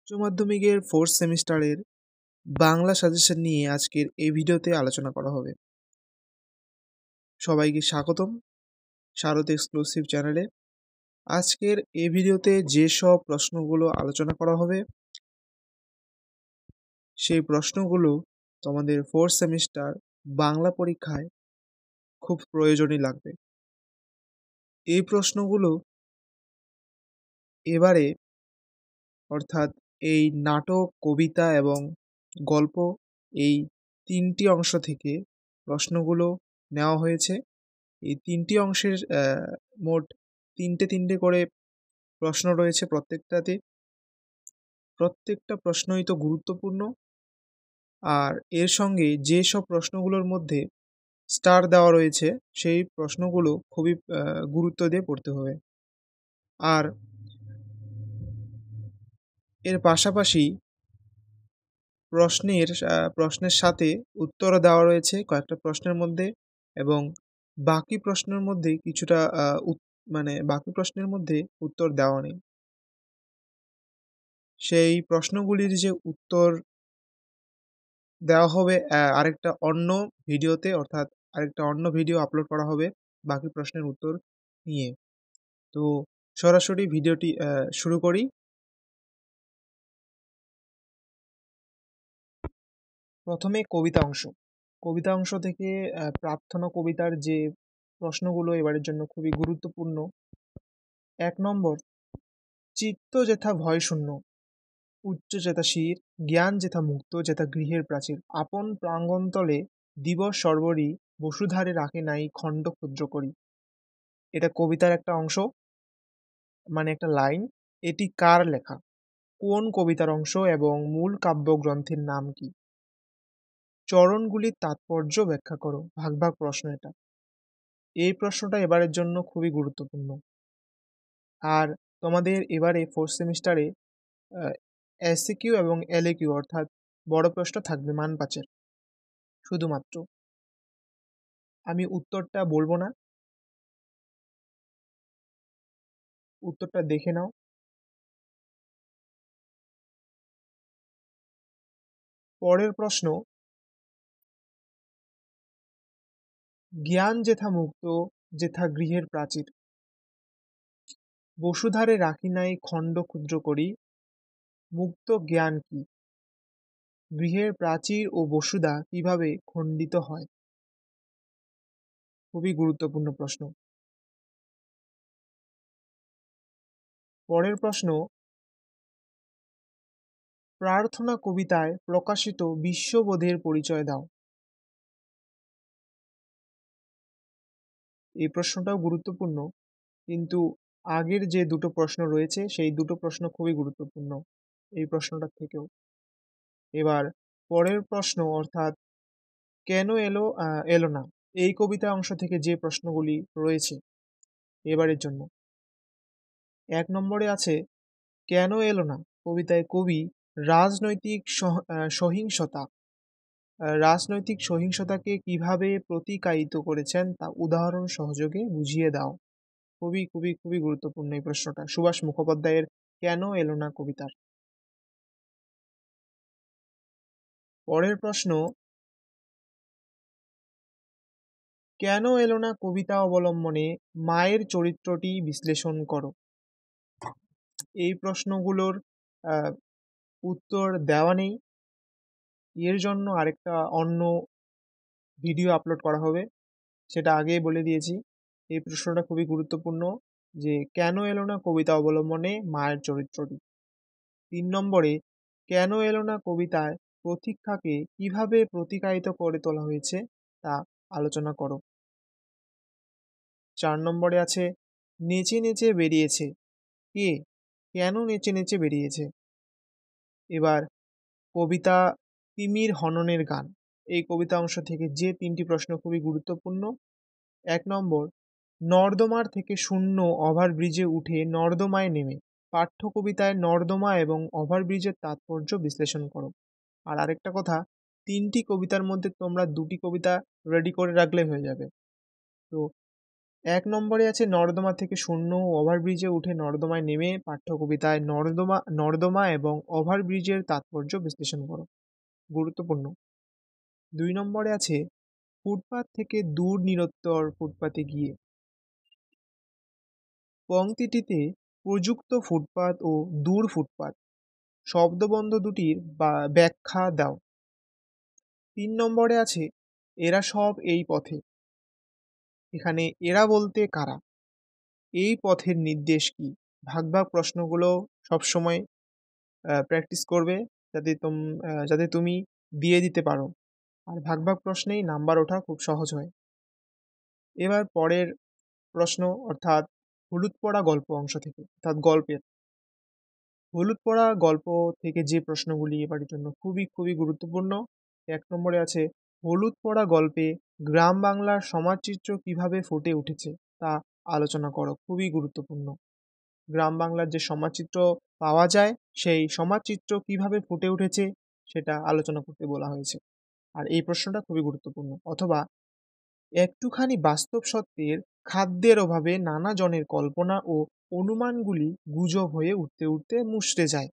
উচ্চ মাধ্যমিকের ফোর্থ সেমিস্টারের বাংলা সাজেশন নিয়ে আজকের এই ভিডিওতে আলোচনা করা হবে। সবাইকে স্বাগতম শারদ এক্সক্লুসিভ চ্যানেলে। আজকের এই ভিডিওতে যেসব প্রশ্নগুলো আলোচনা করা হবে সেই প্রশ্নগুলো তোমাদের ফোর্থ সেমিস্টার বাংলা পরীক্ষায় খুব প্রয়োজনীয় লাগবে। এই প্রশ্নগুলো এবারে অর্থাৎ এই নাটক, কবিতা এবং গল্প এই তিনটি অংশ থেকে প্রশ্নগুলো নেওয়া হয়েছে। এই তিনটি অংশের মোট তিনটে করে প্রশ্ন রয়েছে প্রত্যেকটাতে। প্রত্যেকটা প্রশ্নই তো গুরুত্বপূর্ণ, আর এর সঙ্গে যেসব প্রশ্নগুলোর মধ্যে স্টার দেওয়া রয়েছে সেই প্রশ্নগুলো খুবই গুরুত্ব দিয়ে পড়তে হবে। আর এর পাশাপাশি প্রশ্নের সাথে উত্তরও দেওয়া রয়েছে কয়েকটা প্রশ্নের মধ্যে, এবং বাকি প্রশ্নের মধ্যে কিছুটা বাকি প্রশ্নের মধ্যে উত্তর দেওয়া নেই। সেই প্রশ্নগুলির যে উত্তর দেওয়া হবে আরেকটা অন্য ভিডিওতে, অর্থাৎ আরেকটা অন্য ভিডিও আপলোড করা হবে বাকি প্রশ্নের উত্তর নিয়ে। তো সরাসরি ভিডিওটি শুরু করি। প্রথমে কবিতা অংশ থেকে প্রার্থনা কবিতার যে প্রশ্নগুলো এবারের জন্য খুবই গুরুত্বপূর্ণ। 1 নম্বর, চিত্ত যেথা ভয় শূন্য, উচ্চ যেথা শির, জ্ঞান যেথা মুক্ত, যেথা গৃহের প্রাচীর, আপন প্রাঙ্গণতলে দিবস সর্বরি, বসুধারে রাখে নাই খণ্ড ক্ষুদ্র করি। এটা কবিতার একটা অংশ, মানে একটা লাইন। এটি কার লেখা, কোন কবিতার অংশ এবং মূল কাব্যগ্রন্থের নাম কি? চরণগুলির তাৎপর্য ব্যাখ্যা করো। ভাগ ভাগ প্রশ্ন এটা। এই প্রশ্নটা এবারের জন্য খুবই গুরুত্বপূর্ণ। আর তোমাদের এবারে ফোর্থ সেমিস্টারে এসিকিউ এবং এলএকিউ অর্থাৎ বড় প্রশ্ন থাকবে মান 5-এর শুধুমাত্র। আমি উত্তরটা বলবো না, উত্তরটা দেখে নাও। পরের প্রশ্ন, জ্ঞান যেথা মুক্ত, যেথা গৃহের প্রাচীর, বসুধারে রাখি নাই খণ্ড ক্ষুদ্র করি, মুক্ত জ্ঞান কি? গৃহের প্রাচীর ও বসুধা কিভাবে খণ্ডিত হয়? খুবই গুরুত্বপূর্ণ প্রশ্ন। পরের প্রশ্ন, প্রার্থনা কবিতায় প্রকাশিত বিশ্ববোধের পরিচয় দাও। এই প্রশ্নটাও গুরুত্বপূর্ণ, কিন্তু আগের যে দুটো প্রশ্ন রয়েছে সেই দুটো প্রশ্ন খুবই গুরুত্বপূর্ণ এই প্রশ্নটার থেকেও। এবার পরের প্রশ্ন, অর্থাৎ কেন এলো না, এই কবিতা অংশ থেকে যে প্রশ্নগুলি রয়েছে এবারের জন্য। 1 নম্বরে আছে, কেন এলো না কবিতায় কবি রাজনৈতিক সহিংসতাকে কিভাবে প্রতিকায়িত করেছেন তা উদাহরণ সহযোগে বুঝিয়ে দাও। খুবই খুবই খুবই গুরুত্বপূর্ণ এই প্রশ্নটা, সুভাষ মুখোপাধ্যায়ের কেন এলো না কবিতার। পরের প্রশ্ন, কেন এলো না কবিতা অবলম্বনে মায়ের চরিত্রটি বিশ্লেষণ করো। এই প্রশ্নগুলোর উত্তর দেওয়া নেই, এর জন্য আরেকটা অন্য ভিডিও আপলোড করা হবে, সেটা আগেই বলে দিয়েছি। এই প্রশ্নটা খুবই গুরুত্বপূর্ণ, যে কেন এলো না কবিতা অবলম্বনে মায়ের চরিত্রটি। 3 নম্বরে, কেন এলো না কবিতায় প্রতীক্ষাকে কিভাবে প্রতিকায়িত করে তোলা হয়েছে তা আলোচনা করো। 4 নম্বরে আছে, নেচে নেচে বেরিয়েছে কে, কেন নেচে নেচে বেরিয়েছে। এবার কবিতা তিমির হননের গান, এই কবিতা অংশ থেকে যে 3টি প্রশ্ন খুবই গুরুত্বপূর্ণ। 1 নম্বর, নর্দমার থেকে শূন্য ওভারব্রিজে উঠে নর্দমায় নেমে, পাঠ্য কবিতায় নর্দমা এবং ওভারব্রিজের তাৎপর্য বিশ্লেষণ করো। আর আরেকটা কথা, 3টি কবিতার মধ্যে তোমরা 2টি কবিতা রেডি করে রাখলে হয়ে যাবে। তো 1 নম্বরে আছে নর্দমা থেকে শূন্য ওভারব্রিজে উঠে নর্দমায় নেমে পাঠ্যকবিতায় নর্দমা নর্দমা এবং ওভারব্রিজের তাৎপর্য বিশ্লেষণ করো। গুরুত্বপূর্ণ। 2 নম্বরে আছে ফুটপাত থেকে দূর নিরত্তর ফুটপাতে গিয়ে। পংক্তিটিতে প্রযুক্ত ফুটপাত ও দূর ফুটপাত শব্দবন্ধ দুটির ব্যাখ্যা দাও। 3 নম্বরে আছে এরা সব এই পথে। এখানে এরা বলতে কারা, এই পথের নির্দেশ কি? ভাগ ভাগ প্রশ্নগুলো সবসময় প্র্যাকটিস করবে যাতে তুমি দিয়ে দিতে পারো। আর ভাগ ভাগ প্রশ্নেই নাম্বার ওঠা খুব সহজ হয়। এবার পরের প্রশ্ন, অর্থাৎ হলুদ পড়া গল্প অংশ থেকে, অর্থাৎ গল্পের হলুদ পড়া গল্প থেকে যে প্রশ্নগুলি এবারের জন্য খুবই খুবই গুরুত্বপূর্ণ। 1 নম্বরে আছে হলুদ পড়া গল্পে গ্রাম বাংলার সমাজচিত্র কিভাবে ফুটে উঠেছে তা আলোচনা করো। খুবই গুরুত্বপূর্ণ। গ্রাম বাংলার যে সমাজচিত্র পাওয়া যায় সেই সমাজচিত্র কিভাবে ফুটে উঠেছে সেটা আলোচনা করতে বলা হয়েছে। আর এই প্রশ্নটা খুবই গুরুত্বপূর্ণ। অথবা একটুখানি বাস্তব সত্যের খাদ্যের অভাবে নানা জনের কল্পনা ও অনুমানগুলি গুজব হয়ে উঠতে উঠতে মুষড়ে যায়।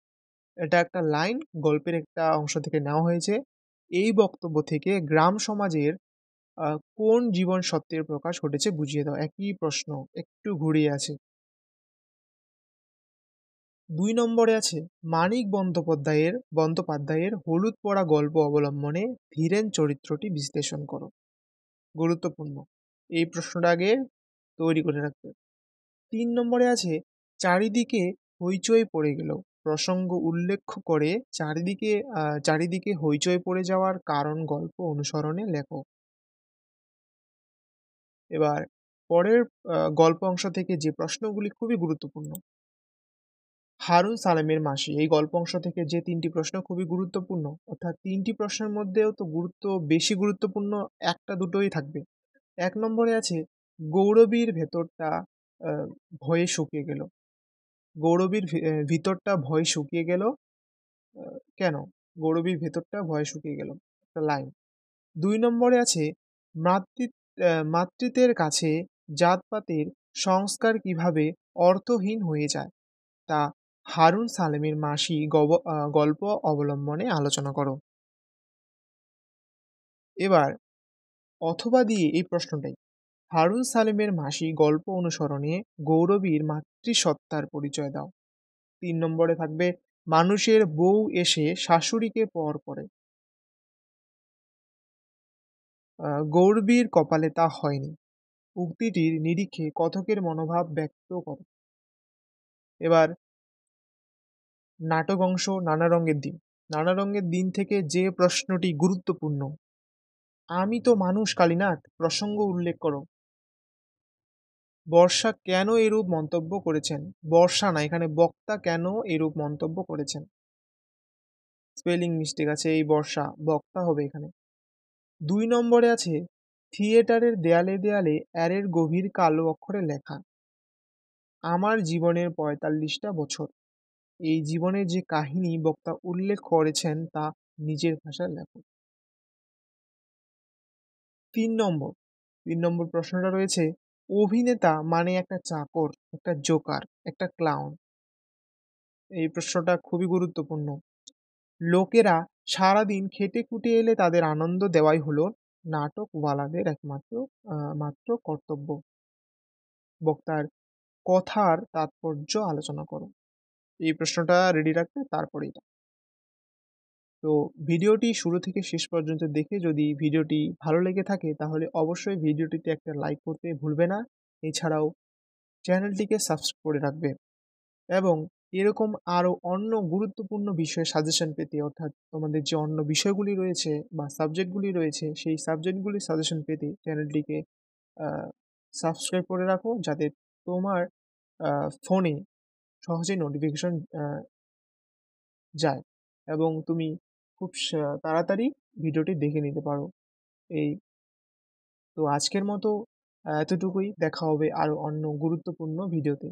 এটা একটা লাইন গল্পের একটা অংশ থেকে নেওয়া হয়েছে। এই বক্তব্য থেকে গ্রাম সমাজের কোন জীবন সত্যের প্রকাশ ঘটেছে বুঝিয়ে দাও। একই প্রশ্ন, একটু ঘুরিয়ে আছে। 2 নম্বরে আছে মানিক বন্দ্যোপাধ্যায়ের হলুদ পড়া গল্প অবলম্বনে ধীরেন চরিত্রটি বিশ্লেষণ করো। গুরুত্বপূর্ণ, এই প্রশ্নটা আগে তৈরি করে রাখবে। 3 নম্বরে আছে চারিদিকে হইচই পড়ে গেল প্রসঙ্গ উল্লেখ করে চারিদিকে হইচই পড়ে যাওয়ার কারণ গল্প অনুসরণে লেখো। এবার পরের গল্প অংশ থেকে যে প্রশ্নগুলি খুবই গুরুত্বপূর্ণ। হারুন সালেমের মাসি, এই গল্প অংশ থেকে যে 3টি প্রশ্ন খুবই গুরুত্বপূর্ণ, অর্থাৎ 3টি প্রশ্নের মধ্যেও তো বেশি গুরুত্বপূর্ণ একটা দুটোই থাকবে। 1 নম্বরে আছে গৌরবীর ভেতরটা ভয়ে শুকিয়ে গেল। গৌরবীর ভিতরটা ভয়ে শুকিয়ে গেল কেন? গৌরবীর ভেতরটা ভয়ে শুকিয়ে গেল, একটা লাইন। 2 নম্বরে আছে মাতৃত্বের কাছে জাতপাতের সংস্কার কিভাবে অর্থহীন হয়ে যায় তা হারুন সালেমের মাসি গল্প অবলম্বনে আলোচনা করো। এবার অথবা দিয়ে এই প্রশ্নটাই, হারুন সালেমের মাসি গল্প অনুসরণে গৌরবীর মাতৃসত্তার পরিচয় দাও। 3 নম্বরে থাকবে মানুষের বউ এসে শাশুড়িকে পর করে। গৌরবীর কপালে তা হয়নি। উক্তিটির নিরিখে কথকের মনোভাব ব্যক্ত করো। এবার নাটক অংশ নানা রঙের দিন। নানা রঙের দিন থেকে যে প্রশ্নটি গুরুত্বপূর্ণ, আমি তো মানুষ কালীনাথ প্রসঙ্গ উল্লেখ করো। বর্ষা কেন এরূপ মন্তব্য করেছেন? বর্ষা না, এখানে বক্তা কেন এরূপ মন্তব্য করেছেন। স্পেলিং মিস্টেক আছে, এই বর্ষা, বক্তা হবে এখানে। 2 নম্বরে আছে থিয়েটারের দেয়ালে দেয়ালে অ্যারের গভীর কালো অক্ষরে লেখা, আমার জীবনের ৪৫টা বছর। এই জীবনের যে কাহিনী বক্তা উল্লেখ করেছেন তা নিজের ভাষায় লেখো। 3 নম্বর প্রশ্নটা রয়েছে অভিনেতা মানে একটা চাকর, একটা জোকার, একটা ক্লাউন। এই প্রশ্নটা খুবই গুরুত্বপূর্ণ। লোকেরা সারাদিন খেটে খুটে এলে তাদের আনন্দ দেওয়াই হলো নাটকওয়ালাদের মাত্র কর্তব্য। বক্তার কথার তাৎপর্য আলোচনা করো। এই প্রশ্নটা রেডি রাখবে, তারপরে এটা। তো ভিডিওটি শুরু থেকে শেষ পর্যন্ত দেখে যদি ভিডিওটি ভালো লেগে থাকে তাহলে অবশ্যই ভিডিওটিতে একটা লাইক করতে ভুলবে না। এছাড়াও চ্যানেলটিকে সাবস্ক্রাইব করে রাখবে এবং এরকম আরও অন্য গুরুত্বপূর্ণ বিষয়ে সাজেশন পেতে, অর্থাৎ তোমাদের যে অন্য বিষয়গুলি রয়েছে বা সাবজেক্টগুলি রয়েছে সেই সাবজেক্টগুলির সাজেশন পেতে চ্যানেলটিকে সাবস্ক্রাইব করে রাখো, যাতে তোমার ফোনে সহজেই নোটিফিকেশন যায় এবং তুমি খুব তাড়াতাড়ি ভিডিওটি দেখে নিতে পারো। এই তো আজকের মতো এতটুকুই। দেখা হবে আরও অন্য গুরুত্বপূর্ণ ভিডিওতে।